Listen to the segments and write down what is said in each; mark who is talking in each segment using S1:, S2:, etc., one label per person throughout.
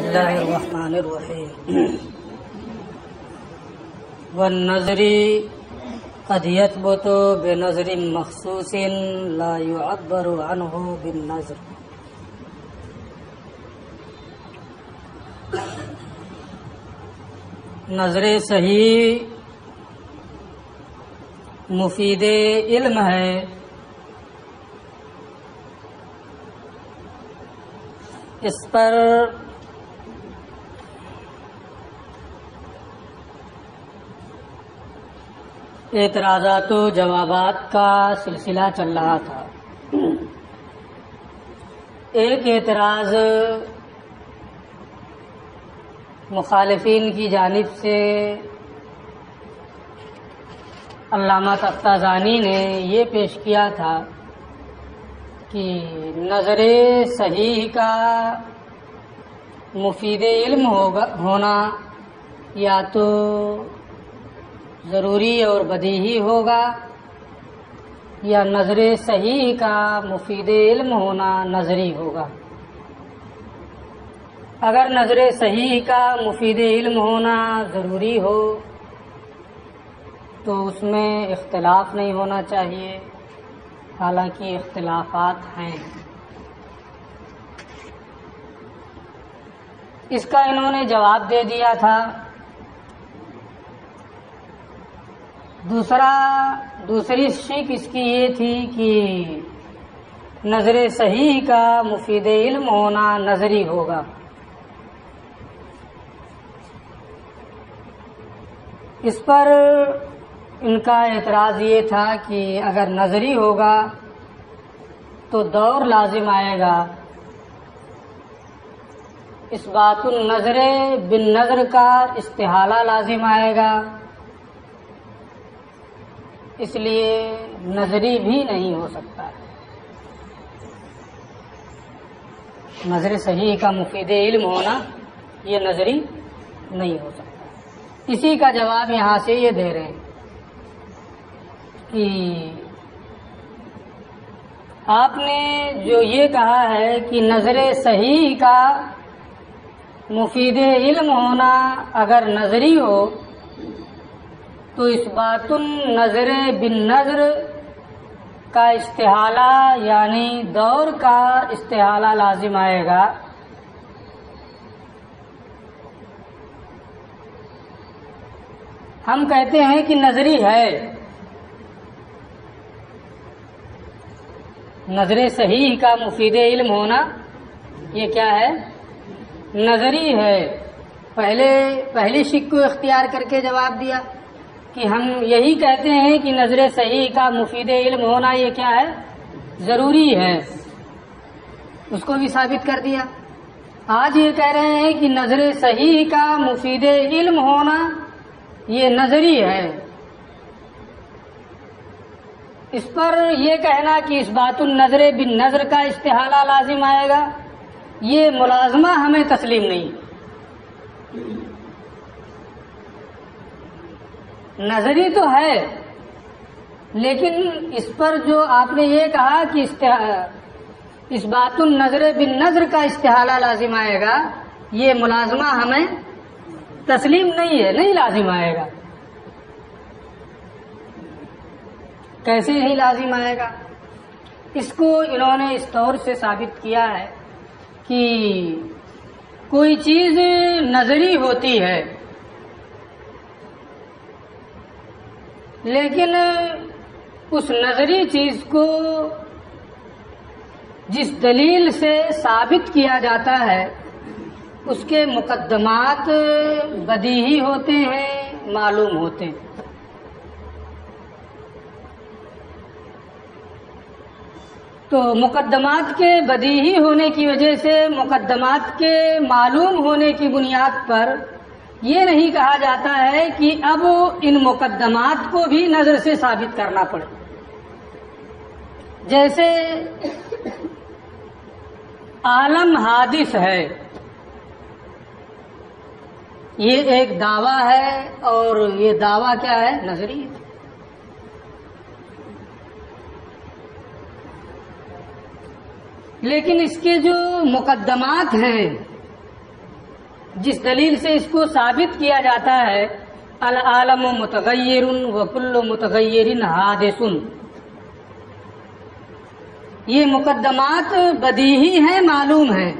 S1: الله الرحمن الرحيم والنظر قد يثبت بنظر مخصوص لا يعبر عنه بالنظر. نظر صحیح مفید علم ہے. اس پر اعتراضات و جوابات کا سلسلہ چل رہا تھا. ایک اعتراض مخالفین کی جانب سے علامہ تفتازانی نے یہ پیش کیا تھا کہ نظر صحیح کا مفید علم ہونا یا تو ضروری اور بدیہی ہوگا یا نظر صحیح کا مفید علم ہونا نظری ہوگا. اگر نظر صحیح کا مفید علم ہونا ضروری ہو تو اس میں اختلاف نہیں ہونا چاہیے، حالانکہ اختلافات ہیں. اس کا انہوں نے جواب دے دیا تھا. دوسری شک اس کی یہ تھی کہ نظر صحیح کا مفید علم ہونا نظری ہوگا. اس پر ان کا اعتراض یہ تھا کہ اگر نظری ہوگا تو دور لازم آئے گا، اثبات النظر بالنظر کا استحالہ لازم آئے گا، اس لیے نظری بھی نہیں ہو سکتا. نظر صحیح کا مفید علم ہونا یہ نظری نہیں ہو سکتا. اسی کا جواب یہاں سے یہ دے رہے ہیں کہ آپ نے جو یہ کہا ہے کہ نظر صحیح کا مفید علم ہونا اگر نظری ہو تو اثبات النظر بالنظر کا استحالہ یعنی دور کا استحالہ لازم آئے گا. ہم کہتے ہیں کہ نظری ہے، نظر صحیح کا مفید علم ہونا یہ کیا ہے؟ نظری ہے. پہلی شک کو اختیار کر کے جواب دیا کہ ہم یہی کہتے ہیں کہ نظر صحیح کا مفید علم ہونا یہ کیا ہے؟ ضروری ہے. اس کو بھی ثابت کر دیا. آج یہ کہہ رہے ہیں کہ نظر صحیح کا مفید علم ہونا یہ نظری ہے. اس پر یہ کہنا کہ اثبات النظر بالنظر کا استحالہ لازم آئے گا یہ ملازمہ ہمیں تسلیم نہیں. نظری تو ہے لیکن اس پر جو آپ نے یہ کہا کہ اثبات النظر بالنظر کا استحالہ لازم آئے گا یہ ملازمہ ہمیں تسلیم نہیں ہے، نہیں لازم آئے گا. کیسے نہیں لازم آئے گا؟ اس کو انہوں نے اس طور سے ثابت کیا ہے کہ کوئی چیز نظری ہوتی ہے لیکن اس نظری چیز کو جس دلیل سے ثابت کیا جاتا ہے اس کے مقدمات بدیہی ہوتے ہیں، معلوم ہوتے ہیں. تو مقدمات کے بدیہی ہونے کی وجہ سے مقدمات کے معلوم ہونے کی بنیاد پر یہ نہیں کہا جاتا ہے کہ اب ان مقدمات کو بھی نظر سے ثابت کرنا پڑے. جیسے عالم حادث ہے، یہ ایک دعویٰ ہے اور یہ دعویٰ کیا ہے؟ نظری ہے. لیکن اس کے جو مقدمات ہیں جس دلیل سے اس کو ثابت کیا جاتا ہے العالم متغیر وکل متغیر حادث، یہ مقدمات بدیہی ہیں، معلوم ہیں.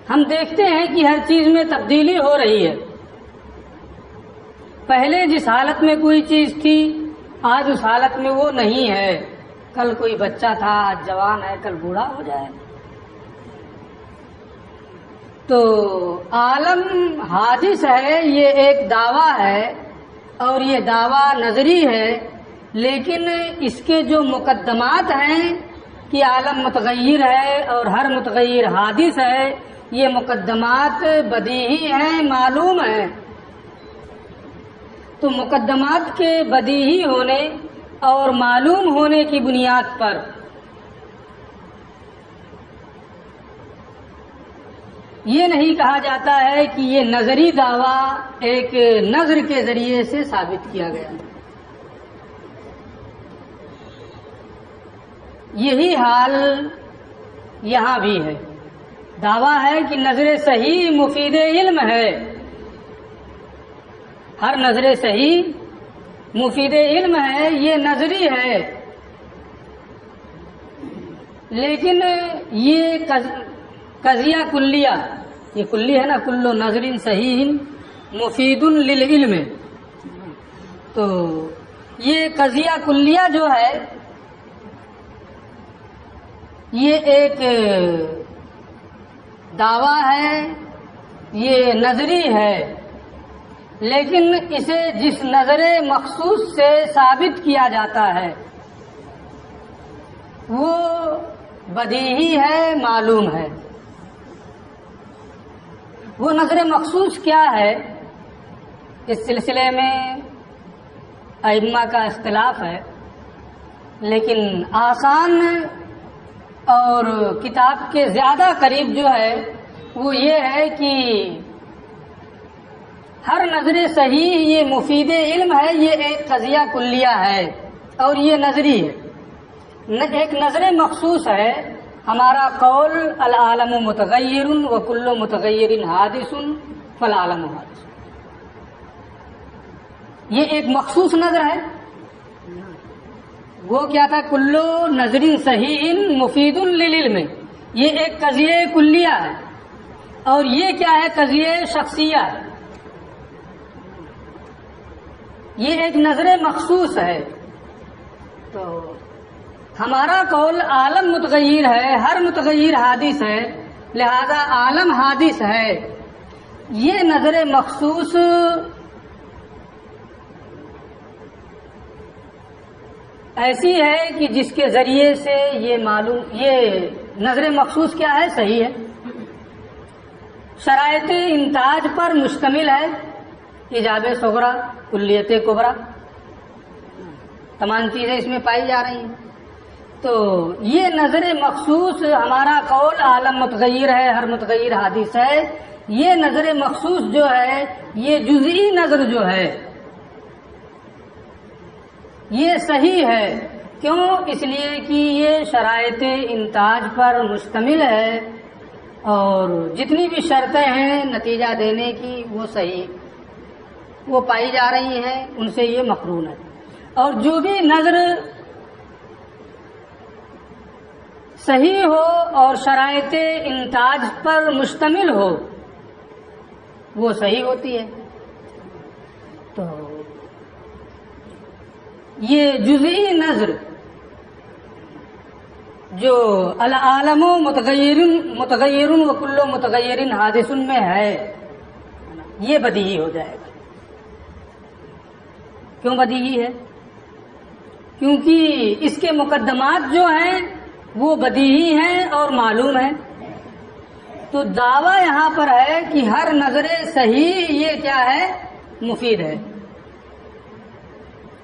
S1: ہم دیکھتے ہیں کہ ہر چیز میں تبدیلی ہو رہی ہے. پہلے جس حالت میں کوئی چیز تھی آج اس حالت میں وہ نہیں ہے. کل کوئی بچہ تھا آج جوان ہے، کل بوڑھا ہو جائے. تو عالم حادث ہے، یہ ایک دعویٰ ہے اور یہ دعویٰ نظری ہے، لیکن اس کے جو مقدمات ہیں کہ عالم متغیر ہے اور ہر متغیر حادث ہے، یہ مقدمات بدیہی ہیں، معلوم ہیں. تو مقدمات کے بدیہی ہونے اور معلوم ہونے کی بنیاد پر یہ نہیں کہا جاتا ہے کہ یہ نظری دعویٰ ایک نظر کے ذریعے سے ثابت کیا گیا. یہی حال یہاں بھی ہے. دعویٰ ہے کہ نظر صحیح مفید علم ہے، ہر نظر صحیح مفید علم ہے، یہ نظری ہے. لیکن یہ قضیہ کلیہ، یہ کلی ہے نا، کلو نظر صحیح مفید للعلم، تو یہ قضیہ کلیہ جو ہے یہ ایک دعویٰ ہے، یہ نظری ہے، لیکن اسے جس نظر مخصوص سے ثابت کیا جاتا ہے وہ بدیہی ہے، معلوم ہے. وہ نظر مخصوص کیا ہے، اس سلسلے میں ائمہ کا اختلاف ہے، لیکن آسان اور کتاب کے زیادہ قریب جو ہے وہ یہ ہے کہ ہر نظر صحیح یہ مفید علم ہے، یہ ایک قضیہ کلیہ ہے اور یہ نظری ہے. ایک نظر مخصوص ہے. ہمارا قول العالم متغیر وکل متغیر حادث فالعالم حادث، یہ ایک مخصوص نظر ہے. وہ کیا تھا؟ کلو نظر صحیح مفید للعلم، یہ ایک قضیہ کلیہ ہے. اور یہ کیا ہے؟ قضیہ شخصیہ ہے. یہ ایک نظر مخصوص ہے. تو ہمارا قول عالم متغیر ہے، ہر متغیر حادث ہے، لہذا عالم حادث ہے. یہ نظر مخصوص ایسی ہے کہ جس کے ذریعے سے یہ معلوم، یہ نظر مخصوص کیا ہے؟ صحیح ہے، شرائط انتاج پر مشتمل ہے، ایجاب صغرا کلیت کبرا، تمام چیزیں اس میں پائی جا رہی ہیں. تو یہ نظر مخصوص، ہمارا قول عالم متغیر ہے، ہر متغیر حادث ہے. یہ نظر مخصوص جو ہے یہ جزئی نظر جو ہے یہ صحیح ہے. کیوں؟ اس لیے کہ یہ شرائط انتاج پر مشتمل ہے اور جتنی بھی شرطیں ہیں نتیجہ دینے کی وہ صحیح، وہ پائی جا رہی ہیں، ان سے یہ مقرون ہے. اور جو بھی نظر صحیح ہو اور شرائط انتاج پر مشتمل ہو وہ صحیح ہوتی ہے. تو یہ جزئی نظر جو العالم متغیر وکل متغیر حادث میں ہے یہ بدیہی ہو جائے گا. کیوں بدیہی ہے؟ کیونکہ اس کے مقدمات جو ہیں وہ بدیہی ہیں اور معلوم ہیں. تو دعویٰ یہاں پر ہے کہ ہر نظر صحیح یہ کیا ہے؟ مفید ہے.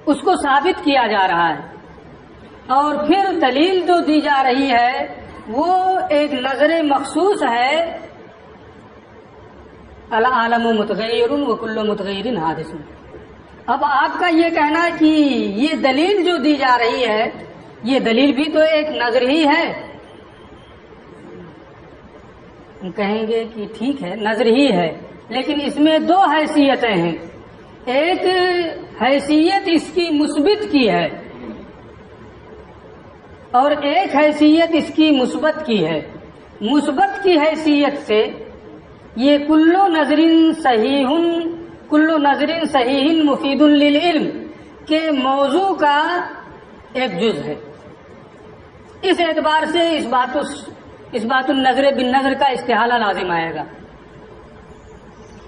S1: اس کو ثابت کیا جا رہا ہے. اور پھر دلیل جو دی جا رہی ہے وہ ایک نظر مخصوص ہے، العالم متغیر وکل متغیر حادث. اب آپ کا یہ کہنا کہ یہ دلیل جو دی جا رہی ہے یہ دلیل بھی تو ایک نظر ہی ہے. ہم کہیں گے کہ ٹھیک ہے نظر ہی ہے، لیکن اس میں دو حیثیتیں ہیں، ایک حیثیت اس کی مثبت کی ہے اور ایک حیثیت اس کی مثبت کی ہے۔ مثبت کی حیثیت سے یہ کل نظر صحیح مفید للعلم کے موضوع کا ایک جز ہے، اس اعتبار سے اس بات النظر بالنظر کا استحالہ لازم آئے گا،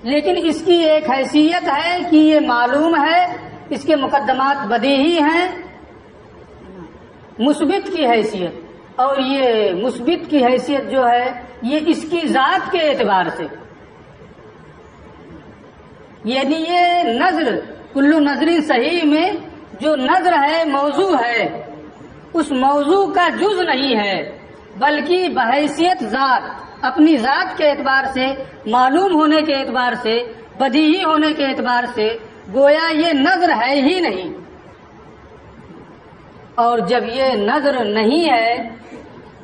S1: لیکن اس کی ایک حیثیت ہے کہ یہ معلوم ہے، اس کے مقدمات بدیہی ہیں، مثبت کی حیثیت، اور یہ مثبت کی حیثیت جو ہے یہ اس کی ذات کے اعتبار سے، یعنی یہ نظر کل نظر صحیح میں جو نظر ہے موضوع ہے، اس موضوع کا جز نہیں ہے، بلکہ بحیثیت ذات، اپنی ذات کے اعتبار سے، معلوم ہونے کے اعتبار سے، بدیہی ہونے کے اعتبار سے گویا یہ نظر ہے ہی نہیں۔ اور جب یہ نظر نہیں ہے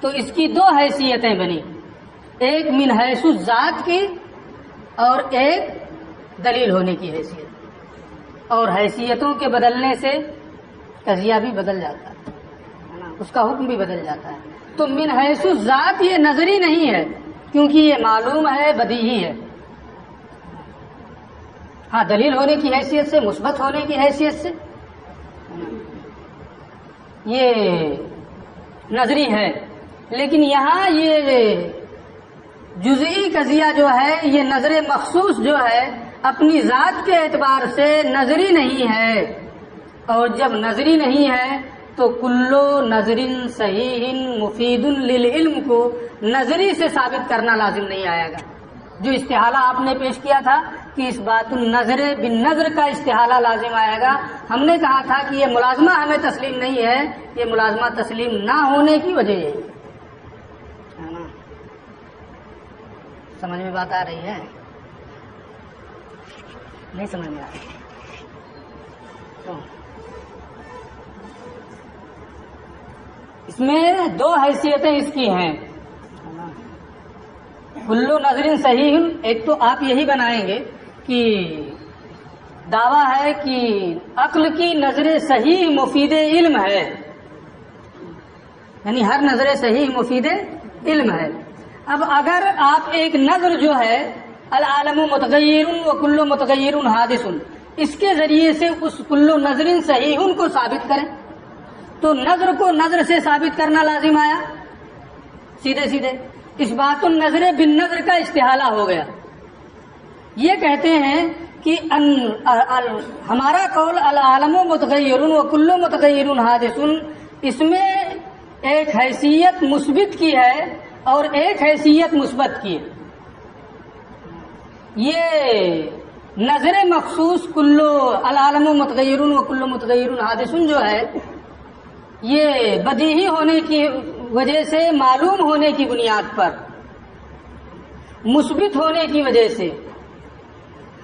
S1: تو اس کی دو حیثیتیں بنی، ایک من حیث الذات کی اور ایک دلیل ہونے کی حیثیت، اور حیثیتوں کے بدلنے سے قضیہ بھی بدل جاتا ہے، اس کا حکم بھی بدل جاتا ہے۔ تو من حیث الذات یہ نظری نہیں ہے کیونکہ یہ معلوم ہے، بدیہی ہے، ہاں دلیل ہونے کی حیثیت سے، مثبت ہونے کی حیثیت سے یہ نظری ہے، لیکن یہاں یہ جزئی قضیہ جو ہے، یہ نظر مخصوص جو ہے اپنی ذات کے اعتبار سے نظری نہیں ہے، اور جب نظری نہیں ہے تو کلو نظر صحیح مفید للعلم کو نظری سے ثابت کرنا لازم نہیں آئے گا۔ جو استحالہ آپ نے پیش کیا تھا کہ اس بات النظر بالنظر کا استحالہ لازم آئے گا، ہم نے کہا تھا کہ یہ ملازمہ ہمیں تسلیم نہیں ہے، یہ ملازمہ تسلیم نہ ہونے کی وجہ ہے نا؟ سمجھ میں بات آ رہی ہے؟ نہیں سمجھ میں آ رہی؟ اس میں دو حیثیتیں اس کی ہیں، کلو نظر صحیح، ایک تو آپ یہی بنائیں گے کہ دعویٰ ہے کہ عقل کی نظر صحیح مفید علم ہے، یعنی ہر نظر صحیح مفید علم ہے۔ اب اگر آپ ایک نظر جو ہے العالم متغیر و کل متغیر حادث، اس کے ذریعے سے اس کل نظر صحیح کو ثابت کریں تو نظر کو نظر سے ثابت کرنا لازم آیا، سیدھے سیدھے اس بات النظر بالنظر کا استحالہ ہو گیا۔ یہ کہتے ہیں کہ ہمارا قول العالم متغیر و کل متغیر حادث، اس میں ایک حیثیت مثبت کی ہے اور ایک حیثیت مثبت کی ہے۔ یہ نظر مخصوص کلو العالم متغیر و کل متغیر حادث جو ہے، یہ بدیہی ہونے کی وجہ سے، معلوم ہونے کی بنیاد پر، مثبت ہونے کی وجہ سے،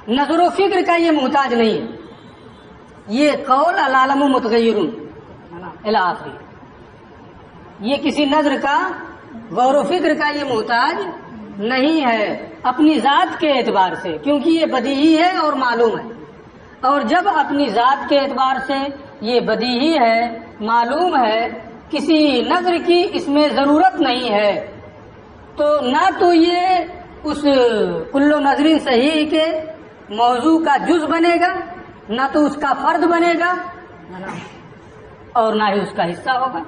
S1: نظر و فکر کا یہ محتاج نہیں ہے۔ یہ قول العالم متغیر الی آخری، یہ کسی نظر کا، غور و فکر کا یہ محتاج نہیں ہے اپنی ذات کے اعتبار سے، کیونکہ یہ بدیہی ہے اور معلوم ہے، اور جب اپنی ذات کے اعتبار سے یہ بدیہی ہے، معلوم ہے، کسی نظر کی اس میں ضرورت نہیں ہے، تو نہ تو یہ اس کل نظر صحیح کے موضوع کا جز بنے گا، نہ تو اس کا فرد بنے گا، اور نہ ہی اس کا حصہ ہوگا۔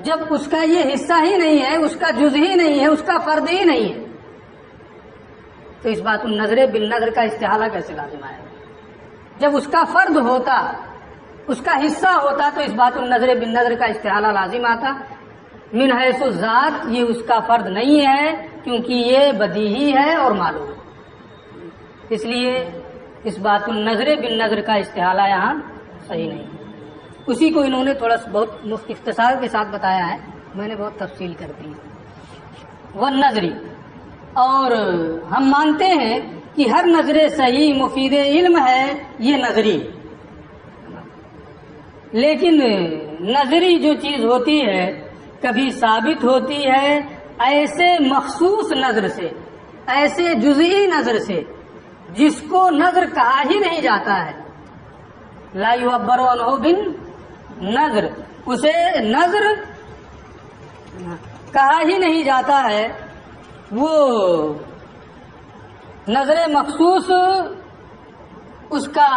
S1: جب اس کا یہ حصہ ہی نہیں ہے، اس کا جز ہی نہیں ہے، اس کا فرد ہی نہیں ہے، تو اس بات النظر بالنظر کا استحالہ کیسے لازم آئے گا؟ جب اس کا فرد ہوتا، اس کا حصہ ہوتا تو اس بات النظر بالنظر کا استحالہ لازم آتا۔ من حیث الذات یہ اس کا فرد نہیں ہے کیونکہ یہ بدیہی ہے اور معلوم ہے، اس لیے اس بات النظر بالنظر کا استحالہ یہاں صحیح نہیں ہے۔ اسی کو انہوں نے تھوڑا بہت اختصار کے ساتھ بتایا ہے، میں نے بہت تفصیل کر دی۔ والنظری، اور ہم مانتے ہیں کہ ہر نظر صحیح مفید علم ہے، یہ نظری، لیکن نظری جو چیز ہوتی ہے کبھی ثابت ہوتی ہے ایسے مخصوص نظر سے، ایسے جزئی نظر سے جس کو نظر کہا ہی نہیں جاتا ہے، لا یعبر عنہ بالنظر، اسے نظر کہا ہی نہیں جاتا ہے، وہ نظر مخصوص اس کا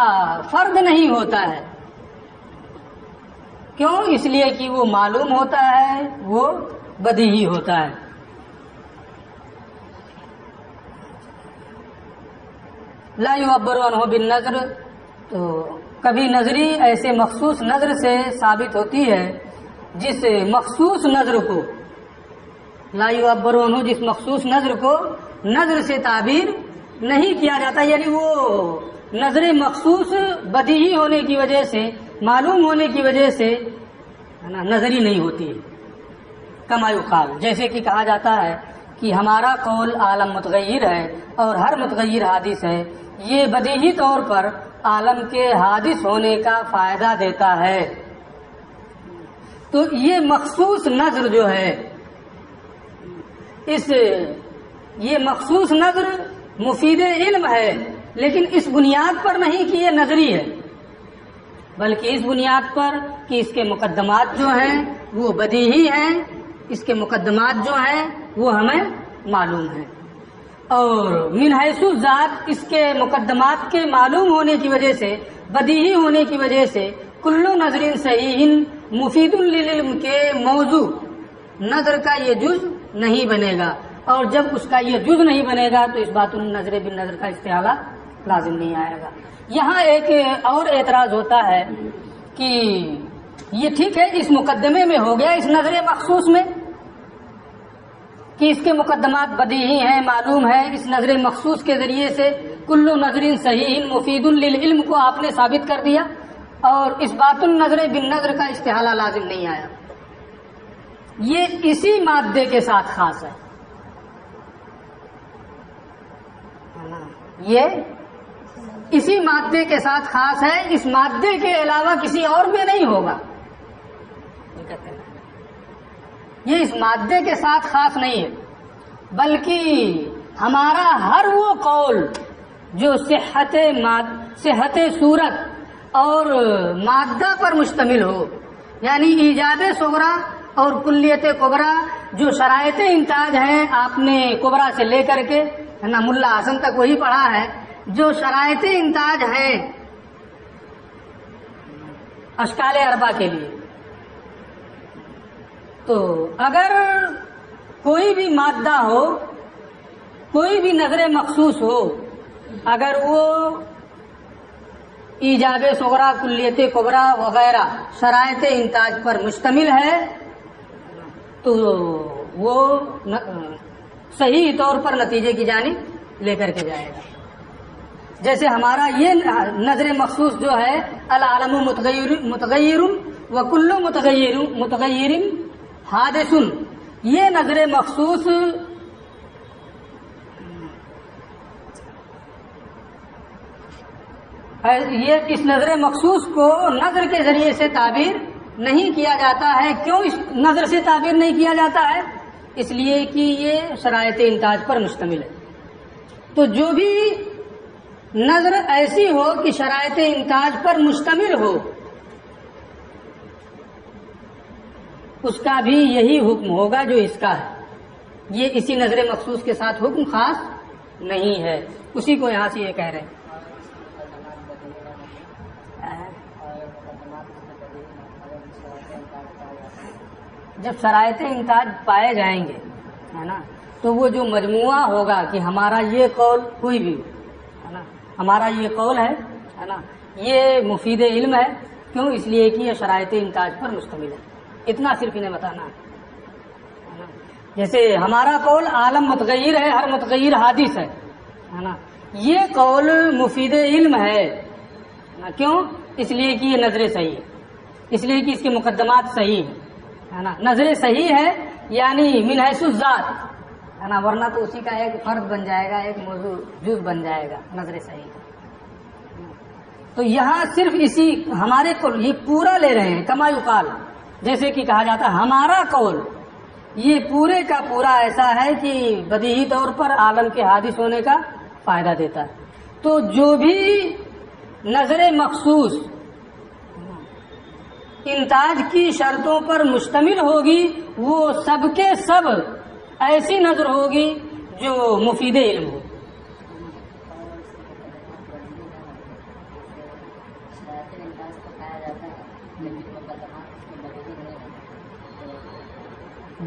S1: فرد نہیں ہوتا ہے. کیوں؟ اس لیے کہ وہ معلوم ہوتا ہے، وہ بدیہی ہوتا ہے. لا یعبر عنہ بالنظر، تو کبھی نظری ایسے مخصوص نظر سے ثابت ہوتی ہے جس مخصوص نظر کو، لا یعبر عنہ، جس مخصوص نظر کو نظر سے تعبیر نہیں کیا جاتا، یعنی وہ نظر مخصوص بدیہی ہونے کی وجہ سے، معلوم ہونے کی وجہ سے نظری نہیں ہوتی ہے. کما یقال، جیسے کہ کہا جاتا ہے کہ ہمارا قول عالم متغیر ہے اور ہر متغیر حادث ہے، یہ بدیہی طور پر عالم کے حادث ہونے کا فائدہ دیتا ہے. تو یہ مخصوص نظر جو ہے، یہ مخصوص نظر مفید علم ہے، لیکن اس بنیاد پر نہیں کہ یہ نظری ہے، بلکہ اس بنیاد پر کہ اس کے مقدمات جو ہیں وہ بدیہی ہیں، اس کے مقدمات جو ہیں وہ ہمیں معلوم ہیں، اور من حیث ذات اس کے مقدمات کے معلوم ہونے کی وجہ سے، بدیہی ہونے کی وجہ سے، کل نظر صحیح مفید للعلم کے موضوع نظر کا یہ جز نہیں بنے گا، اور جب اس کا یہ جز نہیں بنے گا تو اس بات النظر بالنظر کا استعارہ لازم نہیں آئے گا. یہاں ایک اور اعتراض ہوتا ہے کہ یہ ٹھیک ہے، اس مقدمے میں ہو گیا، اس نظر مخصوص میں کہ اس کے مقدمات بدیہی ہیں، معلوم ہے، اس نظر مخصوص کے ذریعے سے کل نظر صحیح مفید للعلم کو آپ نے ثابت کر دیا، اور اس بات النظر بالنظر کا استحالہ لازم نہیں آیا. یہ اسی مادے کے ساتھ خاص ہے، یہ اسی مادے کے ساتھ خاص ہے، اس مادے کے علاوہ کسی اور میں نہیں ہوگا. یہ اس مادے کے ساتھ خاص نہیں ہے، بلکہ ہمارا ہر وہ قول جو صحت صورت اور مادہ پر مشتمل ہو، یعنی ایجاب صغرا اور کلیت کبرا، جو شرائط انتاج ہیں، آپ نے کبرا سے لے کر کے ملا حسن تک وہی پڑھا ہے، جو شرائط انتاج ہیں اشکال اربع کے لیے. تو اگر کوئی بھی مادہ ہو، کوئی بھی نظر مخصوص ہو، اگر وہ ایجاب صغرا، کلیت کبرا وغیرہ شرائط انتاج پر مشتمل ہے تو وہ صحیح طور پر نتیجے کی جانب لے کر کے جائے گا. جیسے ہمارا یہ نظر مخصوص جو ہے، العالم متغیر وکل متغیر حادث، یہ نظر مخصوص اس نظر مخصوص کو نظر کے ذریعے سے تعبیر نہیں کیا جاتا ہے. کیوں اس نظر سے تعبیر نہیں کیا جاتا ہے؟ اس لیے کہ یہ شرائط انتاج پر مشتمل ہے. تو جو بھی نظر ایسی ہو کہ شرائط انتاج پر مشتمل ہو، اس کا بھی یہی حکم ہوگا جو اس کا ہے. یہ اسی نظر مخصوص کے ساتھ حکم خاص نہیں ہے، اسی کو یہاں سے یہ کہہ رہے ہیں. جب شرائط انتاج پائے جائیں گے، ہے نا، تو وہ جو مجموعہ ہوگا کہ ہمارا یہ قول، کوئی بھی ہے نا، ہمارا یہ قول ہے نا، یہ مفید علم ہے. کیوں؟ اس لیے کہ یہ شرائط انتاج پر مشتمل ہے. اتنا صرف انہیں بتانا ہے. جیسے ہمارا قول عالم متغیر ہے، ہر متغیر حادث ہے نا، یہ قول مفید علم ہے. کیوں؟ اس لیے کہ یہ نظر صحیح ہے، اس لیے کہ اس کے مقدمات صحیح ہیں، ہے نا. نظر صحیح ہے یعنی من حیث الذات، ہے نا، ورنہ تو اسی کا ایک فرد بن جائے گا، ایک موضوع جز بن جائے گا نظر صحیح. تو یہاں صرف اسی ہمارے قول یہ پورا لے رہے ہیں، کما یقال، جیسے کہ کہا جاتا ہے ہمارا قول یہ پورے کا پورا ایسا ہے کہ بدیہی طور پر عالم کے حادث ہونے کا فائدہ دیتا ہے. تو جو بھی نظر مخصوص انتاج کی شرطوں پر مشتمل ہوگی وہ سب کے سب ایسی نظر ہوگی جو مفید علم ہو.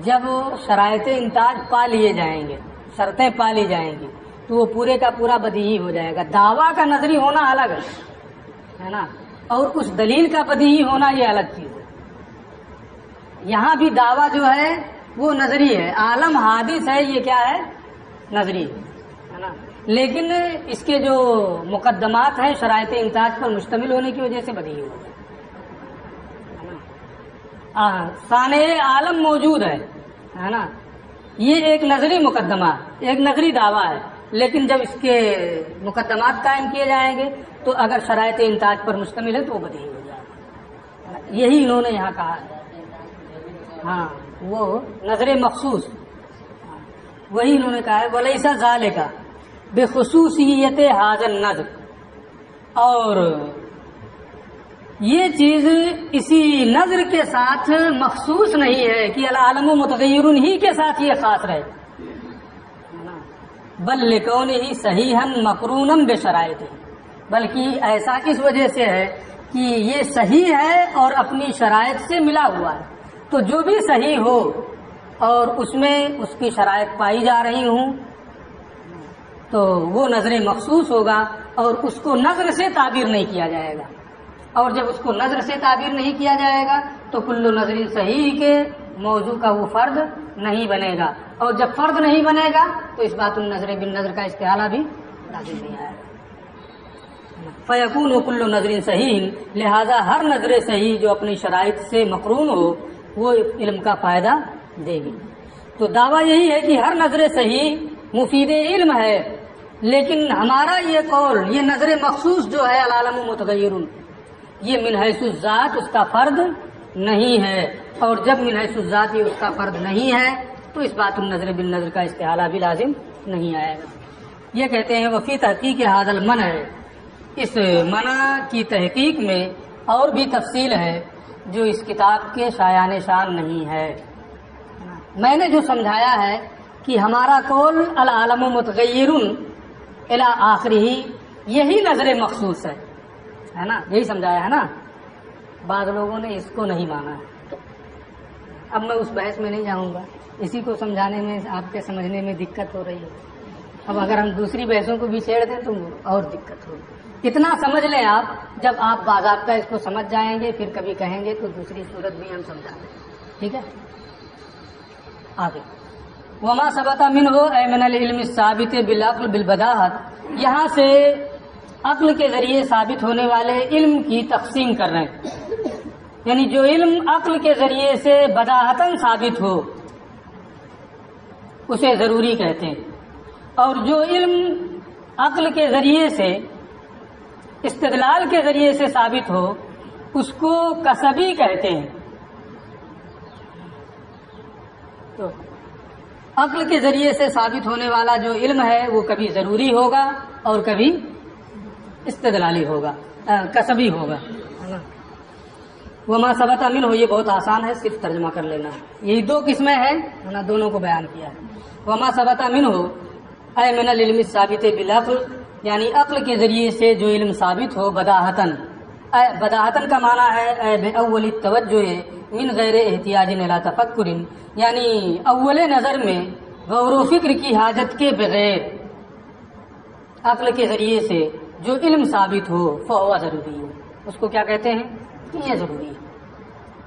S1: جب شرائط انتاج پا لیے جائیں گے، شرطیں پا لی جائیں گی تو وہ پورے کا پورا بدیہی ہو جائے گا. دعویٰ کا نظری ہونا الگ ہے نا، اور اس دلیل کا بدیہی ہونا یہ الگ چیز ہے. یہاں بھی دعویٰ جو ہے وہ نظری ہے، عالم حادث ہے یہ کیا ہے؟ نظری ہے نا. لیکن اس کے جو مقدمات ہیں شرائط انتاج پر مشتمل ہونے کی وجہ سے بدیہی ہو جائے. صانع عالم موجود ہے نا، یہ ایک نظری مقدمہ، ایک نظری دعویٰ ہے. لیکن جب اس کے مقدمات قائم کیے جائیں گے تو اگر شرائط انتاج پر مشتمل ہے تو وہ بدیہی ہو جائے گا. یہی انہوں نے یہاں کہا ہے. ہاں وہ نظر مخصوص وہی انہوں نے کہا ہے ولیس ذالک بخصوصیت ھذا النظر، اور یہ چیز اسی نظر کے ساتھ مخصوص نہیں ہے کہ العالم متغیر ہی کے ساتھ یہ خاص رہے، بل لکونہ صحیحا مقرونا بشرائط، بلکہ ایسا اس وجہ سے ہے کہ یہ صحیح ہے اور اپنی شرائط سے ملا ہوا ہے. تو جو بھی صحیح ہو اور اس میں اس کی شرائط پائی جا رہی ہوں تو وہ نظر مخصوص ہوگا اور اس کو نظر سے تعبیر نہیں کیا جائے گا. اور جب اس کو نظر سے تعبیر نہیں کیا جائے گا تو کل نظر صحیح کے موضوع کا وہ فرد نہیں بنے گا، اور جب فرد نہیں بنے گا تو اس بات النظر بالنظر کا استحالہ بھی لازم نہیں آئے گا. فیکون کل نظر صحیح، لہذا ہر نظر صحیح جو اپنی شرائط سے مقرون ہو وہ علم کا فائدہ دے گی. تو دعویٰ یہی ہے کہ ہر نظر صحیح مفید علم ہے، لیکن ہمارا یہ قول، یہ نظر مخصوص جو ہے العالم متغیر، یہ من حیث الذات اس کا فرد نہیں ہے، اور جب من حیث الذات یہ اس کا فرد نہیں ہے تو اس بات النظر بالنظر کا استحالہ بھی لازم نہیں آئے گا. یہ کہتے ہیں وفی تحقیق ھذا المنع، اس منع کی تحقیق میں اور بھی تفصیل ہے جو اس کتاب کے شایان شان نہیں ہے. میں نے جو سمجھایا ہے کہ ہمارا قول العالم متغیر الی آخرہ یہی نظر مخصوص ہے نا، یہی سمجھایا ہے نا. بعض لوگوں نے اس کو نہیں مانا ہے. اب میں اس بحث میں نہیں جاؤں گا، اسی کو سمجھانے میں آپ کے سمجھنے میں دقت ہو رہی ہے. اب اگر ہم دوسری بحثوں کو بھی چھیڑ دیں تو اور دقت ہوگی. اتنا سمجھ لیں آپ، جب آپ باضابطہ اس کو سمجھ جائیں گے پھر کبھی کہیں گے تو دوسری صورت بھی ہم سمجھا دیں. ٹھیک ہے، آگے وما ثبت منہ اے من العلم الثابت بالعقل بالبداہت، یہاں سے عقل کے ذریعے ثابت ہونے والے علم کی تقسیم کر رہے ہیں. یعنی جو علم عقل کے ذریعے سے بداہتاً ثابت ہو اسے ضروری کہتے ہیں، اور جو علم عقل کے ذریعے سے، استدلال کے ذریعے سے ثابت ہو اس کو کسبی کہتے ہیں. تو عقل کے ذریعے سے ثابت ہونے والا جو علم ہے وہ کبھی ضروری ہوگا اور کبھی استدلالی ہوگا، کسبی ہوگا. وما ثبت منہ، یہ بہت آسان ہے، صرف ترجمہ کر لینا ہے. یہی دو قسمیں ہیں، دونوں کو بیان کیا ہے. وما ثبت منہ اے من العلم الثابت بالعقل، یعنی عقل کے ذریعے سے جو علم ثابت ہو بداہتاً. بداہتاً کا معنی ہے اے بأول التوجہ من غیر احتیاج الی تفکر، یعنی اول نظر میں غور و فکر کی حاجت کے بغیر عقل کے ذریعے سے جو علم ثابت ہو فہو ضروری ہے. اس کو کیا کہتے ہیں؟ یہ ضروری ہے.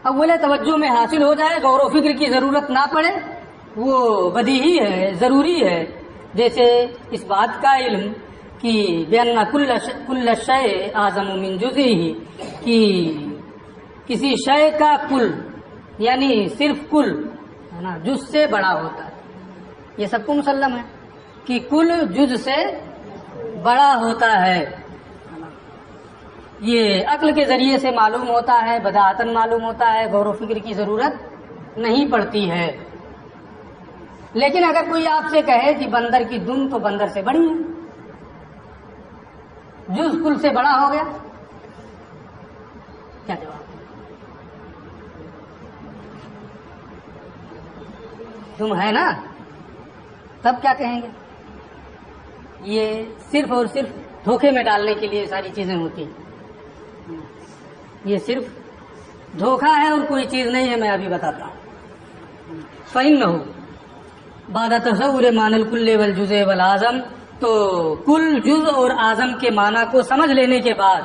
S1: اول توجہ میں حاصل ہو جائے، غور و فکر کی ضرورت نہ پڑے، وہ بدیہی ہے، ضروری ہے. جیسے اس بات کا علم کہ بأن کل شیء اعظم من جزئہ، کہ کسی شے کا کل یعنی صرف کل ہے نا جز سے بڑا ہوتا ہے. یہ سب کو مسلم ہے کہ کل جز سے بڑا ہوتا ہے. یہ عقل کے ذریعے سے معلوم ہوتا ہے، بداہتاً معلوم ہوتا ہے، غور و فکر کی ضرورت نہیں پڑتی ہے. لیکن اگر کوئی آپ سے کہے کہ بندر کی دم تو بندر سے بڑی ہے، جز کل سے بڑا ہو گیا، کیا جواب؟ تم ہے نا، تب کیا کہیں گے؟ یہ صرف اور صرف دھوکے میں ڈالنے کے لیے ساری چیزیں ہوتی ہیں، یہ صرف دھوکہ ہے اور کوئی چیز نہیں ہے. میں ابھی بتاتا ہوں. فَإِنَّهُ بعد تصور معنی الکل والجزء والعظم، تو کل، جز اور اعظم کے معنی کو سمجھ لینے کے بعد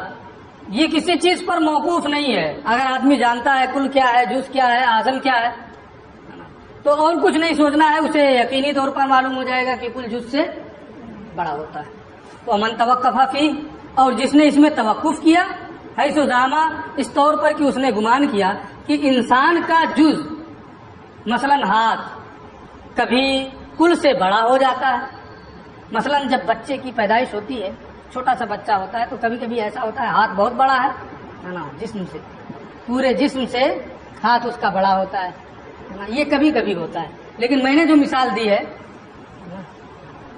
S1: یہ کسی چیز پر موقوف نہیں ہے. اگر آدمی جانتا ہے کل کیا ہے، جز کیا ہے، اعظم کیا ہے، تو اور کچھ نہیں سوچنا ہے، اسے یقینی طور پر معلوم ہو جائے گا کہ کل جز سے بڑا ہوتا ہے. تو من توقف فی، اور جس نے اس میں توقف کیا، حیث زعما، اس طور پر کہ اس نے گمان کیا کہ انسان کا جز، مثلا ہاتھ، کبھی کل سے بڑا ہو جاتا ہے. مثلا جب بچے کی پیدائش ہوتی ہے، چھوٹا سا بچہ ہوتا ہے، تو کبھی کبھی ایسا ہوتا ہے ہاتھ بہت بڑا ہے نا، جسم سے، پورے جسم سے ہاتھ اس کا بڑا ہوتا ہے نا، یہ کبھی کبھی ہوتا ہے. لیکن میں نے جو مثال دی ہے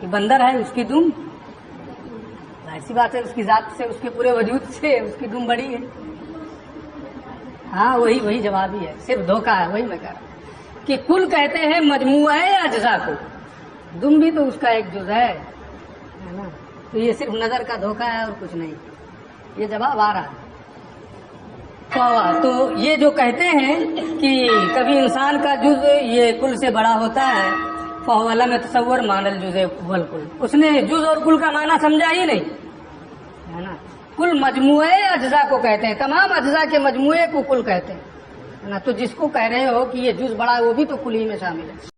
S1: کہ بندر ہے، اس کی دم، ایسی بات ہے، اس کی ذات سے، اس کے پورے وجود سے اس کی دم بڑی ہے. ہاں وہی جواب ہی ہے، صرف دھوکہ ہے. وہی میں کہہ رہا ہوں کہ کل کہتے ہیں مجموعہ اجزاء کو، دم بھی تو اس کا ایک جز ہے نا. تو یہ صرف نظر کا دھوکہ ہے اور کچھ نہیں. یہ جواب آ رہا ہے. تو یہ جو کہتے ہیں کہ کبھی انسان کا جز یہ کل سے بڑا ہوتا ہے، فَهُوَ لَمْ يَتَصَوَّرْ مَعْنَى الْجُزْءِ وَالْكُلِّ، اس نے جز اور کل کا معنی سمجھا ہی نہیں ہے نا. کل مجموعہ اجزاء کو کہتے ہیں، تمام اجزاء کے مجموعے کو کل کہتے ہیں نا. تو جس کو کہہ رہے ہو کہ یہ جز بڑا ہے، وہ بھی تو کل ہی میں شامل ہے.